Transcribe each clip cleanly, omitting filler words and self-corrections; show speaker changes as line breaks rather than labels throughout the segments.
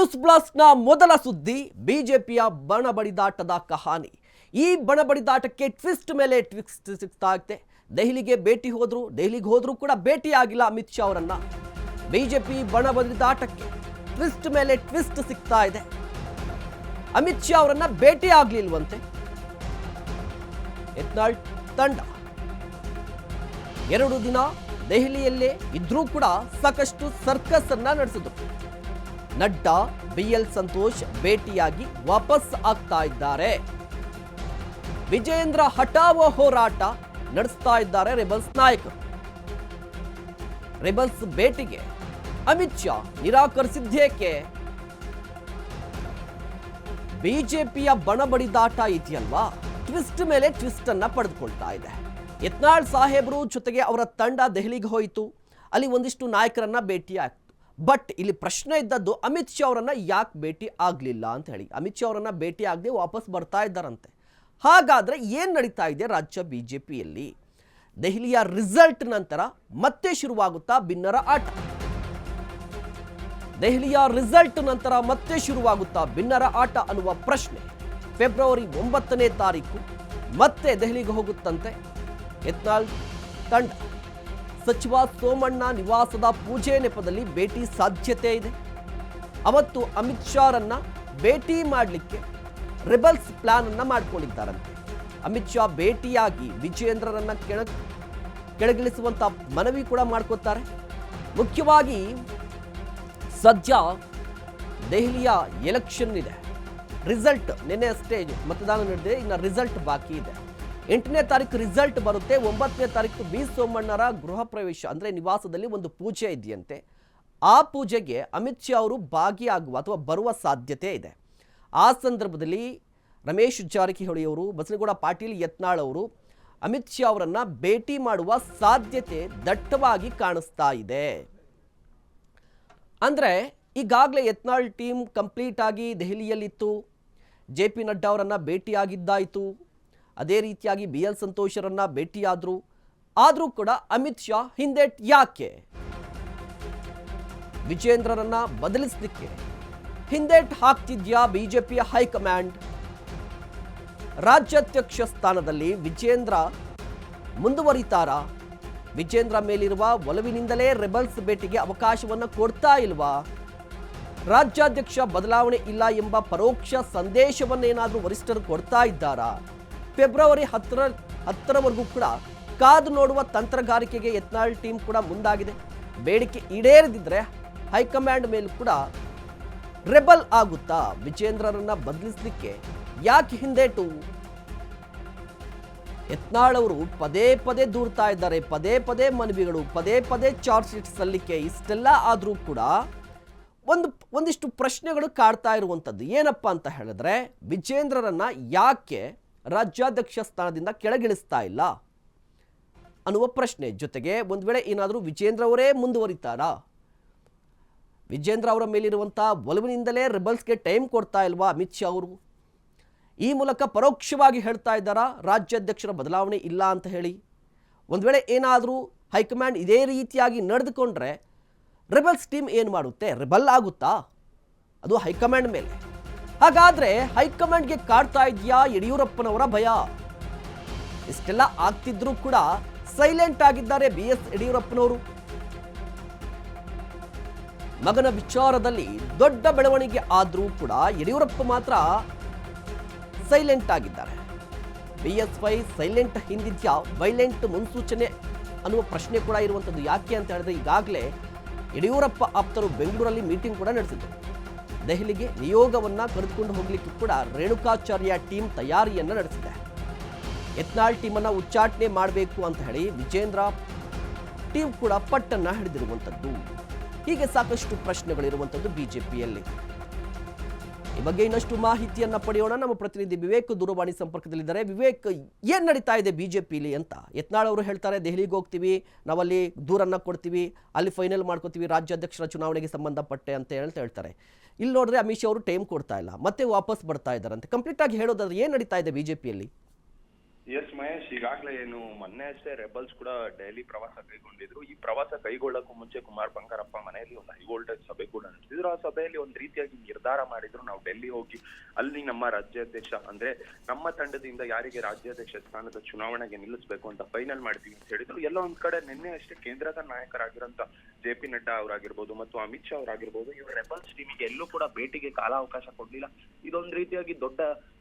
News ಬ್ಲಾಸ್ಟ್ನ ಮೊದಲ ಸುದ್ದಿ ಬಿಜೆಪಿಯ ಬಣಬಡಿದಾಟದ ಕಹಾನಿ. ಈ ಬಣಬಡಿದಾಟಕ್ಕೆ ಟ್ವಿಸ್ಟ್ ಮೇಲೆ ಟ್ವಿಸ್ಟ್ ಸಿಗ್ತಾ ಇದೆ. ದೆಹಲಿಗೆ ಹೋದ್ರು ಕೂಡ ಭೇಟಿ ಆಗಿಲ್ಲ ಅಮಿತ್ ಶಾ ಅವರನ್ನ. ಬಿಜೆಪಿ ಬಣಬಡಿದಾಟಕ್ಕೆ ಟ್ವಿಸ್ಟ್ ಮೇಲೆ ಟ್ವಿಸ್ಟ್ ಸಿಗ್ತಾ ಇದೆ. ಅಮಿತ್ ಶಾ ಅವರನ್ನ ಭೇಟಿ ಆಗ್ಲಿಲ್ವಂತೆ. ಯತ್ನಾಳ್ ತಂಡ 2 ದಿನ ದೆಹಲಿಯಲ್ಲೇ ಇದ್ರೂ ಕೂಡ ಸಾಕಷ್ಟು ಸರ್ಕಸ್ ಅನ್ನ ನಡೆಸಿದ್ರು. ನಡ್ಡಾ, BL ಸಂತೋಷ್ ಭೇಟಿಯಾಗಿ ವಾಪಸ್ ಆಗ್ತಾ ಇದ್ದಾರೆ. ವಿಜೇಂದ್ರ ಹಠಾವೋ ಹೋರಾಟ ನಡೆಸ್ತಾ ಇದ್ದಾರೆ ರೆಬಲ್ಸ್ ನಾಯಕರು. ರೆಬಲ್ಸ್ ಭೇಟಿಗೆ ಅಮಿತ್ ಶಾ ನಿರಾಕರಿಸಿದ್ದೇಕೆ? ಬಿಜೆಪಿಯ ಬಣಬಡಿದಾಟ ಇದೆಯಲ್ವಾ, ಟ್ವಿಸ್ಟ್ ಮೇಲೆ ಟ್ವಿಸ್ಟ್ ಅನ್ನ ಪಡೆದುಕೊಳ್ತಾ ಇದೆ. ಯತ್ನಾಳ್ ಸಾಹೇಬರು ಜೊತೆಗೆ ಅವರ ತಂಡ ದೆಹಲಿಗೆ ಹೋಯಿತು. ಅಲ್ಲಿ ಒಂದಿಷ್ಟು ನಾಯಕರನ್ನ ಭೇಟಿ ಆಗ್ತು. ಬಟ್ ಇಲ್ಲಿ ಪ್ರಶ್ನೆ ಇದ್ದದ್ದು ಅಮಿತ್ ಶಾ ಅವರನ್ನ ಯಾಕೆ ಭೇಟಿ ಆಗಲಿಲ್ಲ ಅಂತ ಹೇಳಿ. ಅಮಿತ್ ಶಾ ಅವರನ್ನ ಭೇಟಿ ಆಗದೆ ವಾಪಸ್ ಬರ್ತಾ ಇದ್ದಾರಂತೆ. ಹಾಗಾದ್ರೆ ಏನ್ ನಡೀತಾ ಇದೆ ರಾಜ್ಯ ಬಿಜೆಪಿಯಲ್ಲಿ? ದೆಹಲಿಯ ರಿಸಲ್ಟ್ ನಂತರ ಮತ್ತೆ ಶುರುವಾಗುತ್ತಾ ಭಿನ್ನರ ಆಟ? ದೆಹಲಿಯ ರಿಸಲ್ಟ್ ನಂತರ ಮತ್ತೆ ಶುರುವಾಗುತ್ತಾ ಭಿನ್ನರ ಆಟ ಅನ್ನುವ ಪ್ರಶ್ನೆ. ಫೆಬ್ರವರಿ 9ನೇ ತಾರೀಕು ಮತ್ತೆ ದೆಹಲಿಗೆ ಹೋಗುತ್ತಂತೆ ಯತ್ನಾಳ್ ತಂಡ. ಸಚಿವ ಸೋಮಣ್ಣ ನಿವಾಸದ ಪೂಜೆ ನೆಪದಲ್ಲಿ ಭೇಟಿ ಸಾಧ್ಯತೆ ಇದೆ. ಅವತ್ತು ಅಮಿತ್ ಶಾರನ್ನ ಭೇಟಿ ಮಾಡಲಿಕ್ಕೆ ರೆಬಲ್ಸ್ ಪ್ಲಾನ್ ಅನ್ನ ಮಾಡಿಕೊಂಡಿದ್ದಾರಂತೆ. ಅಮಿತ್ ಶಾ ಭೇಟಿಯಾಗಿ ವಿಜೇಂದ್ರರನ್ನ ಕೆಳಗಿಳಿಸುವಂತ ಮನವಿ ಕೂಡ ಮಾಡ್ಕೋತಾರೆ. ಮುಖ್ಯವಾಗಿ ಸದ್ಯ ದೆಹಲಿಯ ಎಲೆಕ್ಷನ್ ಇದೆ. ರಿಸಲ್ಟ್ ನಿನ್ನೆ ಅಷ್ಟೇ ಮತದಾನ ನಡೆದಿದೆ, ಇನ್ನು ರಿಸಲ್ಟ್ ಬಾಕಿ ಇದೆ. 8ನೇ ತಾರೀಕು ರಿಸಲ್ಟ್ ಬರುತ್ತೆ. 9ನೇ ತಾರೀಕು ಬಿ ಸೋಮಣ್ಣರ ಗೃಹ ಪ್ರವೇಶ ಅಂದರೆ ನಿವಾಸದಲ್ಲಿ ಒಂದು ಪೂಜೆ ಇದೆಯಂತೆ. ಆ ಪೂಜೆಗೆ ಅಮಿತ್ ಶಾ ಅವರು ಭಾಗಿಯಾಗುವ ಅಥವಾ ಬರುವ ಸಾಧ್ಯತೆ ಇದೆ. ಆ ಸಂದರ್ಭದಲ್ಲಿ ರಮೇಶ್ ಜಾರಕಿಹೊಳಿ ಅವರು, ಬಸನಗೌಡ ಪಾಟೀಲ್ ಯತ್ನಾಳ್ ಅವರು ಅಮಿತ್ ಶಾ ಅವರನ್ನ ಭೇಟಿ ಮಾಡುವ ಸಾಧ್ಯತೆ ದಟ್ಟವಾಗಿ ಕಾಣಿಸ್ತಾ ಇದೆ. ಅಂದರೆ ಈಗಾಗಲೇ ಯತ್ನಾಳ್ ಟೀಮ್ ಕಂಪ್ಲೀಟ್ ಆಗಿ ದೆಹಲಿಯಲ್ಲಿತ್ತು. JP ನಡ್ಡಾ ಅವರನ್ನ ಭೇಟಿಯಾಗಿದ್ದಾಯಿತು. ಅದೇ ರೀತಿಯಾಗಿ BL ಸಂತೋಷರನ್ನ ಭೇಟಿಯಾದ್ರು. ಆದರೂ ಕೂಡ ಅಮಿತ್ ಶಾ ಹಿಂದೇಟ್ ಯಾಕೆ? ವಿಜೇಂದ್ರರನ್ನ ಬದಲಿಸಲಿಕ್ಕೆ ಹಿಂದೇಟ್ ಹಾಕ್ತಿದ್ಯಾ ಬಿಜೆಪಿಯ ಹೈಕಮಾಂಡ್? ರಾಜ್ಯಾಧ್ಯಕ್ಷ ಸ್ಥಾನದಲ್ಲಿ ವಿಜೇಂದ್ರ ಮುಂದುವರಿತಾರಾ? ವಿಜೇಂದ್ರ ಮೇಲಿರುವ ಒಲವಿನಿಂದಲೇ ರೆಬಲ್ಸ್ ಭೇಟಿಗೆ ಅವಕಾಶವನ್ನು ಕೊಡ್ತಾ ಇಲ್ವಾ? ರಾಜ್ಯಾಧ್ಯಕ್ಷ ಬದಲಾವಣೆ ಇಲ್ಲ ಎಂಬ ಪರೋಕ್ಷ ಸಂದೇಶವನ್ನೇನಾದರೂ ವರಿಷ್ಠರು ಕೊಡ್ತಾ ಇದ್ದಾರಾ? ಫೆಬ್ರವರಿ 10ರವರೆಗೂ ಕೂಡ ಕಾದು ನೋಡುವ ತಂತ್ರಗಾರಿಕೆಗೆ ಯತ್ನಾಳ್ ಟೀಮ್ ಕೂಡ ಮುಂದಾಗಿದೆ. ಬೇಡಿಕೆ ಈಡೇರದಿದ್ರೆ ಹೈಕಮಾಂಡ್ ಮೇಲೂ ಕೂಡ ರೆಬಲ್ ಆಗುತ್ತಾ? ವಿಜೇಂದ್ರರನ್ನ ಬದಲಿಸಲಿಕ್ಕೆ ಯಾಕೆ ಹಿಂದೇಟು? ಯತ್ನಾಳ್ ಅವರು ಪದೇ ಪದೇ ದೂರ್ತಾ ಇದ್ದಾರೆ. ಪದೇ ಮನವಿಗಳು, ಪದೇ ಚಾರ್ಜ್ ಶೀಟ್ ಸಲ್ಲಿಕೆ, ಇಷ್ಟೆಲ್ಲ ಆದರೂ ಕೂಡ ಒಂದಿಷ್ಟು ಪ್ರಶ್ನೆಗಳು ಕಾಡ್ತಾ ಇರುವಂಥದ್ದು. ಏನಪ್ಪ ಅಂತ ಹೇಳಿದ್ರೆ, ವಿಜೇಂದ್ರರನ್ನ ಯಾಕೆ ರಾಜ್ಯಾಧ್ಯಕ್ಷ ಸ್ಥಾನದಿಂದ ಕೆಳಗಿಳಿಸ್ತಾ ಇಲ್ಲ ಅನ್ನುವ ಪ್ರಶ್ನೆ. ಜೊತೆಗೆ ಒಂದು ವೇಳೆ ಏನಾದರೂ ವಿಜೇಂದ್ರ ಅವರೇ ಮುಂದುವರಿತಾರಾ? ವಿಜೇಂದ್ರ ಅವರ ಮೇಲಿರುವಂತಹ ಒಲವಿನಿಂದಲೇ ರೆಬಲ್ಸ್ಗೆ ಟೈಮ್ ಕೊಡ್ತಾ ಇಲ್ವಾ ಅಮಿತ್ ಶಾ ಅವರು? ಈ ಮೂಲಕ ಪರೋಕ್ಷವಾಗಿ ಹೇಳ್ತಾ ಇದ್ದಾರಾ ರಾಜ್ಯಾಧ್ಯಕ್ಷರ ಬದಲಾವಣೆ ಇಲ್ಲ ಅಂತ ಹೇಳಿ? ಒಂದು ವೇಳೆ ಏನಾದರೂ ಹೈಕಮಾಂಡ್ ಇದೇ ರೀತಿಯಾಗಿ ನಡೆದುಕೊಂಡ್ರೆ ರೆಬಲ್ಸ್ ಟೀಮ್ ಏನು ಮಾಡುತ್ತೆ? ರೆಬಲ್ ಆಗುತ್ತಾ? ಅದು ಹೈಕಮಾಂಡ್ ಮೇಲೆ. ಹಾಗಾದ್ರೆ ಹೈಕಮಾಂಡ್ಗೆ ಕಾಡ್ತಾ ಇದೆಯಾ ಯಡಿಯೂರಪ್ಪನವರ ಭಯ? ಇಷ್ಟೆಲ್ಲ ಆಗ್ತಿದ್ರೂ ಕೂಡ ಸೈಲೆಂಟ್ ಆಗಿದ್ದಾರೆ BS ಯಡಿಯೂರಪ್ಪನವರು. ಮಗನ ವಿಚಾರದಲ್ಲಿ ದೊಡ್ಡ ಬೆಳವಣಿಗೆ ಆದ್ರೂ ಕೂಡ ಯಡಿಯೂರಪ್ಪ ಮಾತ್ರ ಸೈಲೆಂಟ್ ಆಗಿದ್ದಾರೆ. BS5 ಸೈಲೆಂಟ್ ಹಿಂದಿದ್ಯಾ ವೈಲೆಂಟ್ ಮುನ್ಸೂಚನೆ ಅನ್ನುವ ಪ್ರಶ್ನೆ ಕೂಡ ಇರುವಂಥದ್ದು. ಯಾಕೆ ಅಂತ ಹೇಳಿದ್ರೆ, ಈಗಾಗಲೇ ಯಡಿಯೂರಪ್ಪ ಆಪ್ತರು ಬೆಂಗಳೂರಲ್ಲಿ ಮೀಟಿಂಗ್ ಕೂಡ ನಡೆಸಿದ್ರು. ದೆಹಲಿಗೆ ನಿಯೋಗವನ್ನ ಕರೆದುಕೊಂಡು ಹೋಗ್ಲಿಕ್ಕೆ ಕೂಡ ರೇಣುಕಾಚಾರ್ಯ ಟೀಮ್ ತಯಾರಿಯನ್ನ ನಡೆಸಿದೆ. ಯತ್ನಾಳ್ ಟೀಮನ್ನು ಉಚ್ಚಾಟನೆ ಮಾಡಬೇಕು ಅಂತ ಹೇಳಿ ವಿಜೇಂದ್ರ ಟೀಮ್ ಕೂಡ ಪಟ್ಟನ್ನ ಹಿಡಿದಿರುವಂಥದ್ದು. ಹೀಗೆ ಸಾಕಷ್ಟು ಪ್ರಶ್ನೆಗಳಿರುವಂಥದ್ದು ಬಿಜೆಪಿಯಲ್ಲಿ. ಈ ಬಗ್ಗೆ ಇನ್ನಷ್ಟು ಮಾಹಿತಿಯನ್ನ ಪಡೆಯೋಣ. ನಮ್ಮ ಪ್ರತಿನಿಧಿ ವಿವೇಕ್ ದೂರವಾಣಿ ಸಂಪರ್ಕದಲ್ಲಿದ್ದಾರೆ. ವಿವೇಕ್, ಏನ್ ನಡೀತಾ ಇದೆ ಬಿಜೆಪಿಲಿ ಅಂತ? ಯತ್ನಾಳ್ ಅವರು ಹೇಳ್ತಾರೆ ದೆಹಲಿಗೆ ಹೋಗ್ತೀವಿ, ನಾವಲ್ಲಿ ದೂರನ್ನ ಕೊಡ್ತೀವಿ, ಅಲ್ಲಿ ಫೈನಲ್ ಮಾಡ್ಕೋತೀವಿ ರಾಜ್ಯಾಧ್ಯಕ್ಷರ ಚುನಾವಣೆಗೆ ಸಂಬಂಧಪಟ್ಟೆ ಅಂತ ಹೇಳ್ತಾರೆ. ಇಲ್ಲಿ ನೋಡಿದ್ರೆ ಅಮಿತ್ ಶಾ ಅವರು ಟೈಮ್ ಕೊಡ್ತಾ ಇಲ್ಲ, ಮತ್ತೆ ವಾಪಸ್ ಬರ್ತಾ ಇದ್ದಾರಂತೆ. ಕಂಪ್ಲೀಟ್ ಆಗಿ ಹೇಳೋದಾದ್ರೆ ಏನ್ ನಡೀತಾ ಇದೆ ಬಿಜೆಪಿಯಲ್ಲಿ?
ಎಸ್ ಮಹೇಶ್, ಈಗಾಗಲೇ ಏನು ಮೊನ್ನೆ ಅಷ್ಟೇ ರೆಬಲ್ಸ್ ಕೂಡ ದೆಹಲಿ ಪ್ರವಾಸ ಕೈಗೊಂಡಿದ್ರು. ಈ ಪ್ರವಾಸ ಕೈಗೊಳ್ಳಕ್ಕೂ ಮುಂಚೆ ಕುಮಾರ್ ಬಂಗಾರಪ್ಪ ಮನೆಯಲ್ಲಿ ಒಂದು ಹೈ ವೋಲ್ಟೇಜ್ ಸಭೆ ಕೂಡ ನಡೆಸಿದ್ರು. ಆ ಸಭೆಯಲ್ಲಿ ಒಂದ್ ರೀತಿಯಾಗಿ ನಿರ್ಧಾರ ಮಾಡಿದ್ರು, ನಾವು ಡೆಲ್ಲಿ ಹೋಗಿ ಅಲ್ಲಿ ನಮ್ಮ ರಾಜ್ಯಾಧ್ಯಕ್ಷ ಅಂದ್ರೆ ನಮ್ಮ ತಂಡದಿಂದ ಯಾರಿಗೆ ರಾಜ್ಯಾಧ್ಯಕ್ಷ ಸ್ಥಾನದ ಚುನಾವಣೆಗೆ ನಿಲ್ಲಿಸಬೇಕು ಅಂತ ಫೈನಲ್ ಮಾಡ್ತೀವಿ ಅಂತ ಹೇಳಿದ್ರು. ಎಲ್ಲ ಒಂದ್ ಕಡೆ ನಿನ್ನೆ ಅಷ್ಟೇ ಕೇಂದ್ರದ ನಾಯಕರಾಗಿರೋಂತ JP ನಡ್ಡಾ ಅವರಾಗಿರ್ಬೋದು ಮತ್ತು ಅಮಿತ್ ಶಾ ಅವರಾಗಿರ್ಬೋದು, ಇವರು ರೆಬಲ್ಸ್ ಟೀಮಿಗೆ ಎಲ್ಲೂ ಕೂಡ ಭೇಟಿಗೆ ಕಾಲಾವಕಾಶ ಕೊಡ್ಲಿಲ್ಲ. ಇದೊಂದ್ ರೀತಿಯಾಗಿ ದೊಡ್ಡ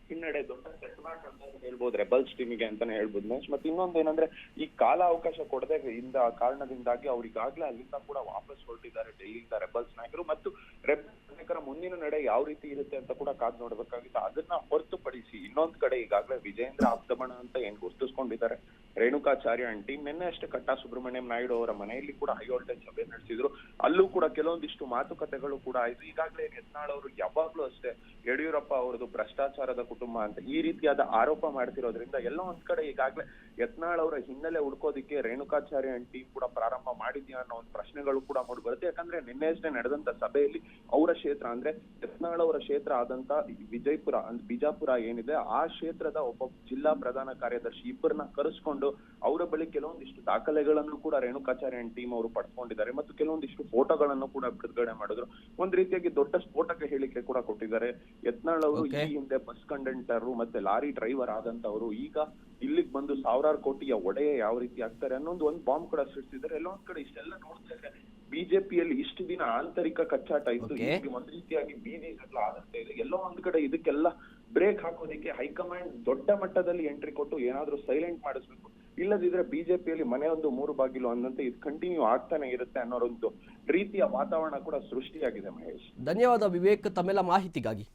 ಹಿನ್ನಡೆ, ದೊಡ್ಡ ಸೆಟ್ಬ್ಯಾಕ್ ಅಂತ ಹೇಳ್ಬೋದು ರೆಬಲ್ಸ್ ಟೀಮಿಗೆ ಅಂತಾನೆ ಹೇಳ್ಬೋದು ಮಹೇಶ್. ಮತ್ತೆ ಇನ್ನೊಂದು ಏನಂದ್ರೆ, ಈ ಕಾಲ ಅವಕಾಶ ಕೊಡದೆ ಇಂದ ಕಾರಣದಿಂದಾಗಿ ಅವ್ರಿಗಾಗ್ಲೇ ಅಲ್ಲಿಂದ ಕೂಡ ವಾಪಸ್ ಹೊರಟಿದ್ದಾರೆ ಡೆಲ್ಲಿಯಿಂದ ರೆಬಲ್ಸ್ ನಾಯಕರು. ಮತ್ತು ರೆಬಲ್ಸ್ ನಾಯಕರ ಮುಂದಿನ ನಡೆ ಯಾವ ರೀತಿ ಇರುತ್ತೆ ಅಂತ ಕೂಡ ಕಾದ್ ನೋಡ್ಬೇಕಾಗಿತ್ತು. ಅದನ್ನ ಹೊರತುಪಡಿಸಿ ಇನ್ನೊಂದ್ ಕಡೆ ಈಗಾಗಲೇ ವಿಜೇಂದ್ರ ಆಪ್ತಬಣ ಅಂತ ಏನ್ ಗುರುತಿಸ್ಕೊಂಡಿದ್ದಾರೆ ರೇಣುಕಾಚಾರ್ಯ ಅಂಡ್ ಟೀಮ್, ನಿನ್ನೆ ಅಷ್ಟೇ ಕಟ್ಟಾ ಸುಬ್ರಹ್ಮಣ್ಯಂ ನಾಯ್ಡು ಅವರ ಮನೆಯಲ್ಲಿ ಕೂಡ ಹೈ ವೋಲ್ಟೇಜ್ ಸಭೆ ನಡೆಸಿದ್ರು. ಅಲ್ಲೂ ಕೂಡ ಕೆಲವೊಂದಿಷ್ಟು ಮಾತುಕತೆಗಳು ಕೂಡ ಆಯ್ತು. ಈಗಾಗಲೇ ಯತ್ನಾಳ್ ಅವರು ಯಾವಾಗ್ಲೂ ಅಷ್ಟೇ ಯಡಿಯೂರಪ್ಪ ಅವರದು ಭ್ರಷ್ಟಾಚಾರದ ಕುಟುಂಬ ಅಂತ ಈ ರೀತಿಯಾದ ಆರೋಪ ಮಾಡ್ತಿರೋದ್ರಿಂದ ಎಲ್ಲ ಒಂದ್ ಕಡೆ ಈಗಾಗಲೇ ಯತ್ನಾಳ್ ಅವರ ಹಿನ್ನೆಲೆ ಹುಡ್ಕೋದಿಕ್ಕೆ ರೇಣುಕಾಚಾರ್ಯ ಅಂಡ್ ಟೀಮ್ ಕೂಡ ಪ್ರಾರಂಭ ಮಾಡಿದ್ಯಾ ಅನ್ನೋ ಒಂದು ಪ್ರಶ್ನೆಗಳು ಕೂಡ ಮೂಡಿ ಬರುತ್ತೆ. ಯಾಕಂದ್ರೆ ನಿನ್ನೆ ಅಷ್ಟೇ ನಡೆದಂತ ಸಭೆಯಲ್ಲಿ ಅವರ ಕ್ಷೇತ್ರ ಅಂದ್ರೆ ಯತ್ನಾಳ್ ಅವರ ಕ್ಷೇತ್ರ ಆದಂತ ವಿಜಯಪುರ ಬಿಜಾಪುರ ಏನಿದೆ, ಆ ಕ್ಷೇತ್ರದ ಒಬ್ಬ ಜಿಲ್ಲಾ ಪ್ರಧಾನ ಕಾರ್ಯದರ್ಶಿ ಇಬ್ಬರನ್ನ ಕರೆಸ್ಕೊಂಡು ಅವರ ಬಳಿ ಕೆಲವೊಂದಿಷ್ಟು ದಾಖಲೆಗಳನ್ನು ಕೂಡ ರೇಣುಕಾಚಾರ್ಯ ಅಂಡ್ ಟೀಮ್ ಅವರು ಪಡ್ಕೊಂಡಿದ್ದಾರೆ ಮತ್ತು ಕೆಲವೊಂದಿಷ್ಟು ಫೋಟೋಗಳನ್ನು ಕೂಡ ಬಿಡುಗಡೆ ಮಾಡಿದ್ರು. ಒಂದ್ ರೀತಿಯಾಗಿ ದೊಡ್ಡ ಸ್ಫೋಟಕ ಹೇಳಿಕೆ ಕೂಡ ಕೊಟ್ಟಿದ್ದಾರೆ. ಯತ್ನಾಳ್ ಅವರು ಈ ಹಿಂದೆ ಬಸ್ ಕಂಡಕ್ಟರ್ ಮತ್ತೆ ಲಾರಿ ಡ್ರೈವರ್ ಆದಂತವರು ಈಗ ಇಲ್ಲಿಗೆ ಬಂದು ಸಾವಿರಾರು ಕೋಟಿಯ ಒಡೆಯ ಯಾವ ರೀತಿ ಆಗ್ತಾರೆ ಅನ್ನೊಂದು ಒಂದು ಬಾಂಬ್ ಕೂಡ ಸೃಷ್ಟಿಸಿದ್ದಾರೆ. ಎಲ್ಲ ಒಂದ್ ಕಡೆ ಇಷ್ಟೆಲ್ಲ ನೋಡ್ತಾ ಇದ್ದಾರೆ. ಬಿಜೆಪಿಯಲ್ಲಿ ಇಷ್ಟು ದಿನ ಆಂತರಿಕ ಕಚ್ಚಾಟ ಇತ್ತು, ಈಗ ಒಂದ್ ರೀತಿಯಾಗಿ ಬೀದಿ ಜಗಳ ಆದಂತೆ ಇದೆ. ಎಲ್ಲೋ ಒಂದ್ ಕಡೆ ಇದಕ್ಕೆಲ್ಲ ಬ್ರೇಕ್ ಹಾಕೋದಿಕ್ಕೆ ಹೈಕಮಾಂಡ್ ದೊಡ್ಡ ಮಟ್ಟದಲ್ಲಿ ಎಂಟ್ರಿ ಕೊಟ್ಟು ಏನಾದ್ರೂ ಸೈಲೆಂಟ್ ಮಾಡಿಸ್ಬೇಕು. ಇಲ್ಲದಿದ್ರೆ ಬಿಜೆಪಿಯಲ್ಲಿ ಮನೆ ಒಂದು ಮೂರು ಬಾಗಿಲು ಅನ್ನಂತೆ ಇದು ಕಂಟಿನ್ಯೂ ಆಗ್ತಾನೆ ಇರುತ್ತೆ ಅನ್ನೋ ಒಂದು ರೀತಿಯ ವಾತಾವರಣ ಕೂಡ ಸೃಷ್ಟಿಯಾಗಿದೆ ಮಹೇಶ್.
ಧನ್ಯವಾದ ವಿವೇಕ್ ತಮ್ಮೆಲ್ಲ ಮಾಹಿತಿಗಾಗಿ.